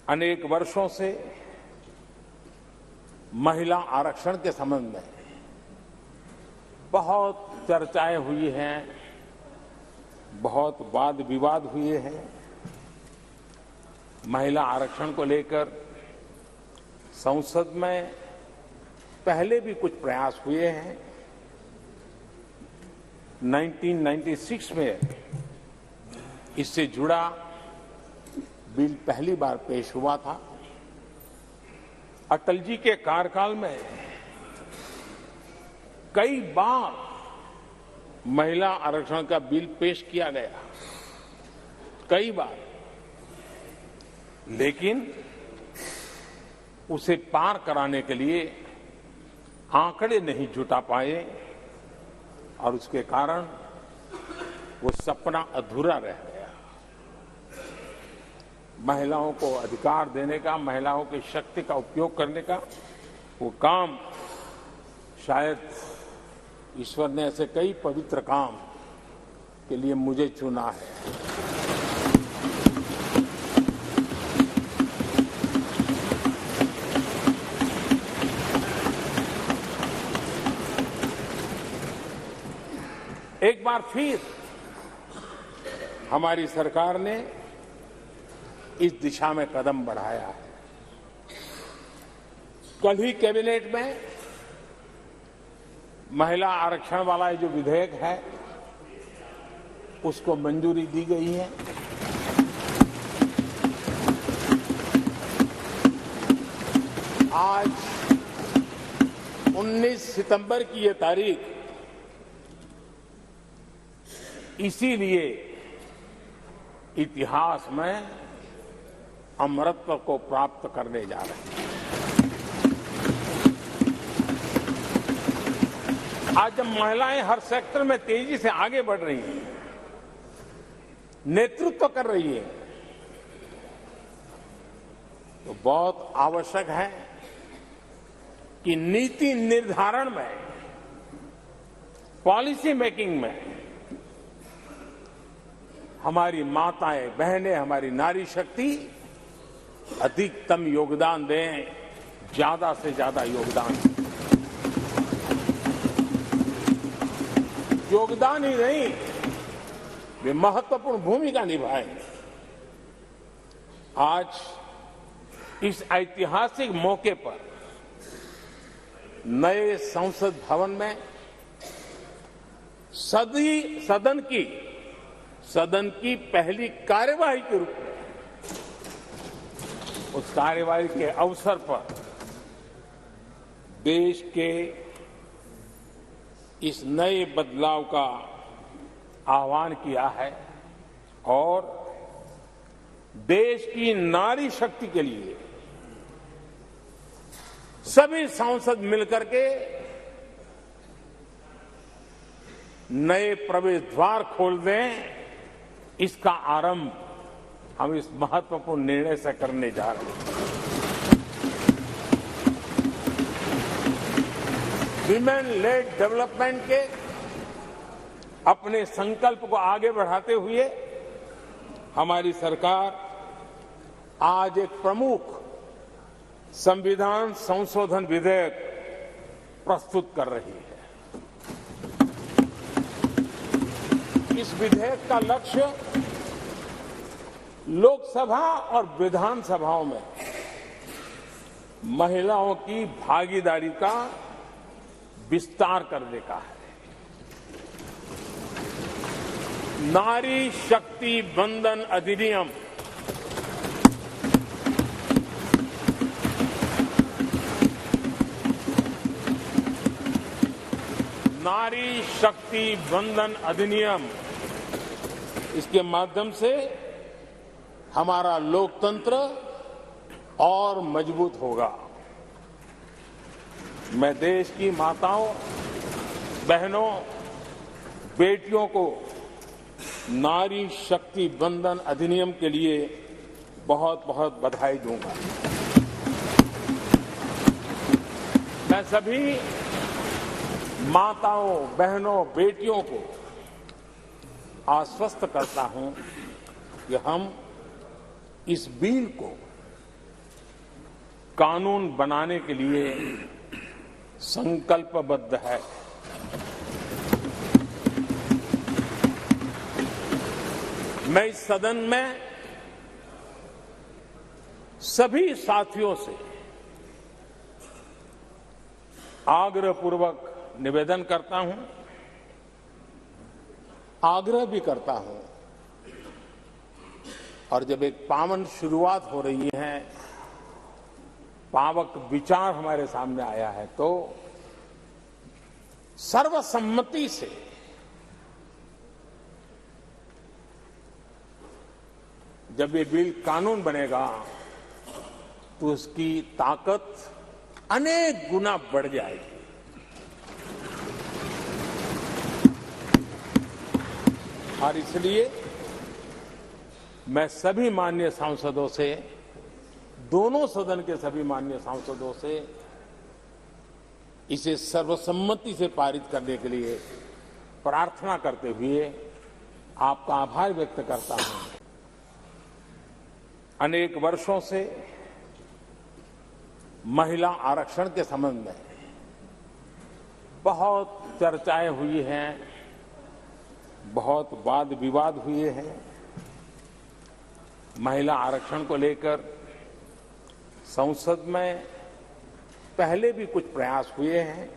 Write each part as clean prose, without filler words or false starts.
अनेक वर्षों से महिला आरक्षण के संबंध में बहुत चर्चाएं हुई हैं, बहुत वाद विवाद हुए हैं। महिला आरक्षण को लेकर संसद में पहले भी कुछ प्रयास हुए हैं। 1996 में इससे जुड़ा बिल पहली बार पेश हुआ था। अटल जी के कार्यकाल में कई बार महिला आरक्षण का बिल पेश किया गया, कई बार, लेकिन उसे पार कराने के लिए आंकड़े नहीं जुटा पाए और उसके कारण वो सपना अधूरा रह गया। महिलाओं को अधिकार देने का, महिलाओं की शक्ति का उपयोग करने का वो काम, शायद ईश्वर ने ऐसे कई पवित्र काम के लिए मुझे चुना है। एक बार फिर हमारी सरकार ने इस दिशा में कदम बढ़ाया है। कल ही कैबिनेट में महिला आरक्षण वाला जो विधेयक है उसको मंजूरी दी गई है। आज 19 सितंबर की ये तारीख इसीलिए इतिहास में अमरत्व को प्राप्त करने जा रहे हैं। आज जब महिलाएं हर सेक्टर में तेजी से आगे बढ़ रही हैं, नेतृत्व कर रही है, तो बहुत आवश्यक है कि नीति निर्धारण में, पॉलिसी मेकिंग में हमारी माताएं, बहनें, हमारी नारी शक्ति अधिकतम योगदान दें, ज्यादा से ज्यादा योगदान दें। योगदान ही नहीं, वे महत्वपूर्ण भूमिका निभाएंगे। आज इस ऐतिहासिक मौके पर नए संसद भवन में सदन की पहली कार्यवाही के रूप में, उस कार्यवाही के अवसर पर देश के इस नए बदलाव का आह्वान किया है और देश की नारी शक्ति के लिए सभी सांसद मिलकर के नए प्रवेश द्वार खोल दें। इसका आरंभ हम इस महत्वपूर्ण निर्णय से करने जा रहे हैं। विमेन लेड डेवलपमेंट के अपने संकल्प को आगे बढ़ाते हुए हमारी सरकार आज एक प्रमुख संविधान संशोधन विधेयक प्रस्तुत कर रही है। इस विधेयक का लक्ष्य लोकसभा और विधानसभाओं में महिलाओं की भागीदारी का विस्तार करने का है। नारी शक्ति वंदन अधिनियम नारी शक्ति वंदन अधिनियम, इसके माध्यम से हमारा लोकतंत्र और मजबूत होगा। मैं देश की माताओं, बहनों, बेटियों को नारी शक्ति वंदन अधिनियम के लिए बहुत बहुत बधाई दूंगा। मैं सभी माताओं, बहनों, बेटियों को आश्वस्त करता हूं कि हम इस बिल को कानून बनाने के लिए संकल्पबद्ध है। मैं इस सदन में सभी साथियों से आग्रहपूर्वक निवेदन करता हूं, आग्रह भी करता हूं, और जब एक पावन शुरुआत हो रही है, पावक विचार हमारे सामने आया है, तो सर्वसम्मति से जब ये बिल कानून बनेगा तो उसकी ताकत अनेक गुना बढ़ जाएगी। और इसलिए मैं सभी माननीय सांसदों से, दोनों सदन के सभी माननीय सांसदों से इसे सर्वसम्मति से पारित करने के लिए प्रार्थना करते हुए आपका आभार व्यक्त करता हूं। अनेक वर्षों से महिला आरक्षण के संबंध में बहुत चर्चाएं हुई हैं, बहुत वाद विवाद हुए हैं। महिला आरक्षण को लेकर संसद में पहले भी कुछ प्रयास हुए हैं।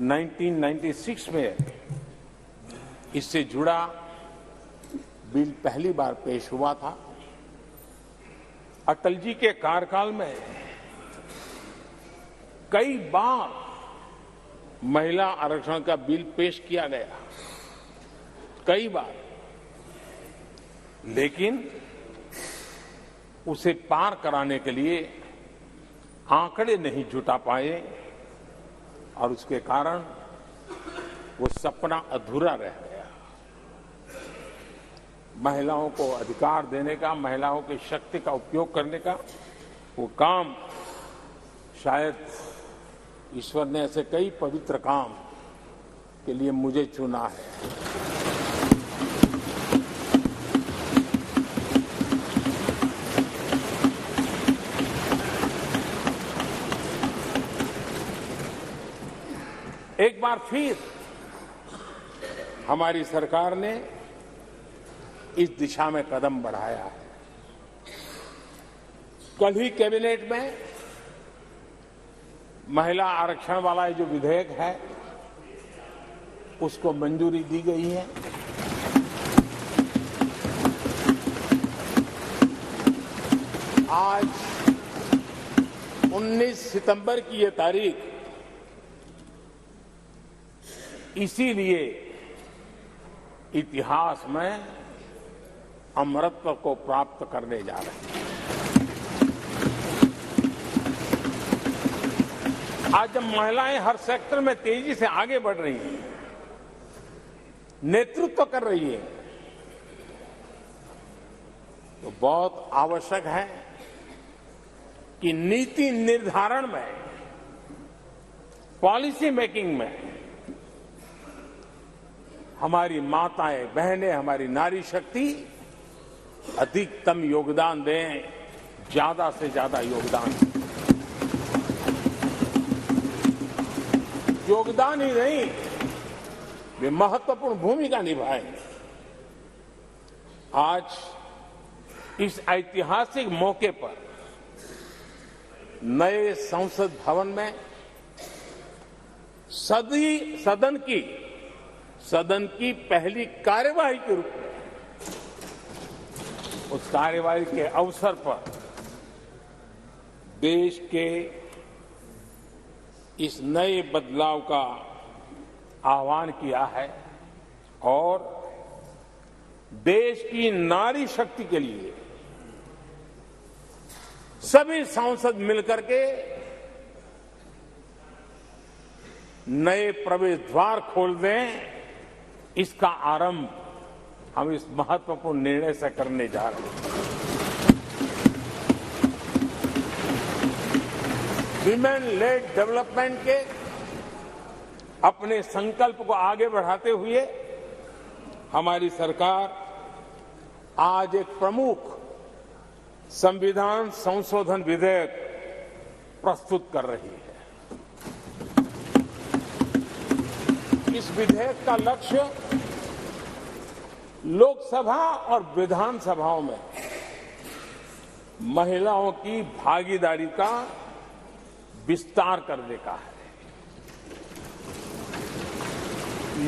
1996 में इससे जुड़ा बिल पहली बार पेश हुआ था। अटल जी के कार्यकाल में कई बार महिला आरक्षण का बिल पेश किया गया, कई बार, लेकिन उसे पार कराने के लिए आंकड़े नहीं जुटा पाए और उसके कारण वो सपना अधूरा रह गया। महिलाओं को अधिकार देने का, महिलाओं की शक्ति का उपयोग करने का वो काम शायद ईश्वर ने ऐसे कई पवित्र काम के लिए मुझे चुना है। एक बार फिर हमारी सरकार ने इस दिशा में कदम बढ़ाया है। कल ही कैबिनेट में महिला आरक्षण वाला जो विधेयक है उसको मंजूरी दी गई है। आज 19 सितंबर की ये तारीख इसीलिए इतिहास में अमरत्व को प्राप्त करने जा रहे हैं। आज जब महिलाएं हर सेक्टर में तेजी से आगे बढ़ रही हैं, नेतृत्व कर रही हैं, तो बहुत आवश्यक है कि नीति निर्धारण में, पॉलिसी मेकिंग में हमारी माताएं, बहनें, हमारी नारी शक्ति अधिकतम योगदान दें, ज्यादा से ज्यादा योगदान दें। योगदान ही नहीं, वे महत्वपूर्ण भूमिका निभाएंगे। आज इस ऐतिहासिक मौके पर नए संसद भवन में सदन की पहली कार्यवाही के रूप में, उस कार्यवाही के अवसर पर देश के इस नए बदलाव का आह्वान किया है और देश की नारी शक्ति के लिए सभी सांसद मिलकर के नए प्रवेश द्वार खोल दें, इसका आरंभ हम इस महत्वपूर्ण निर्णय से करने जा रहे हैं। विमेन लेड डेवलपमेंट के अपने संकल्प को आगे बढ़ाते हुए हमारी सरकार आज एक प्रमुख संविधान संशोधन विधेयक प्रस्तुत कर रही है। इस विधेयक का लक्ष्य लोकसभा और विधानसभाओं में महिलाओं की भागीदारी का विस्तार करने का है।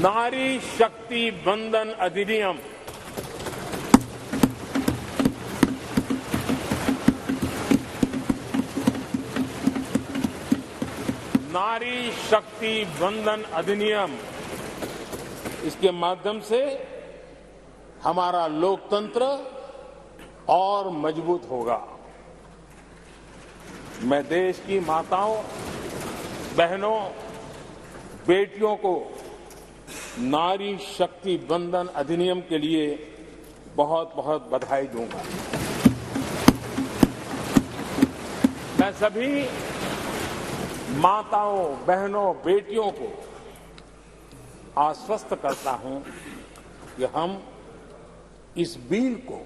नारी शक्ति वंदन अधिनियम नारी शक्ति वंदन अधिनियम इसके माध्यम से हमारा लोकतंत्र और मजबूत होगा। मैं देश की माताओं, बहनों, बेटियों को नारी शक्ति वंदन अधिनियम के लिए बहुत बहुत बधाई दूंगा। मैं सभी माताओं, बहनों, बेटियों को आश्वस्त करता हूं कि हम इस बिल को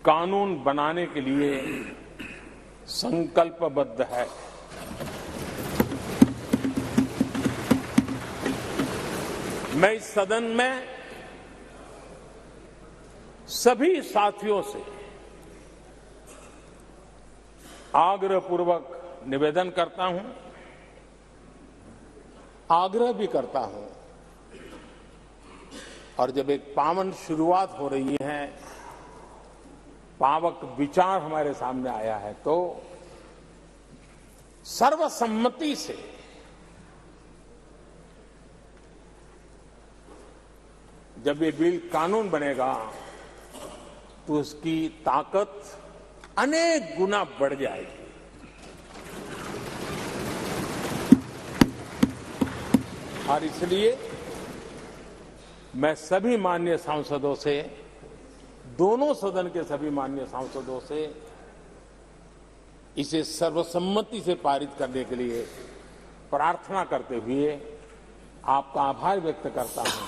कानून बनाने के लिए संकल्पबद्ध है। मैं इस सदन में सभी साथियों से आग्रहपूर्वक निवेदन करता हूं, आग्रह भी करता हूं, और जब एक पावन शुरुआत हो रही है, पावक विचार हमारे सामने आया है, तो सर्वसम्मति से जब ये बिल कानून बनेगा तो उसकी ताकत अनेक गुना बढ़ जाएगी। और इसलिए मैं सभी माननीय सांसदों से, दोनों सदन के सभी माननीय सांसदों से इसे सर्वसम्मति से पारित करने के लिए प्रार्थना करते हुए आपका आभार व्यक्त करता हूं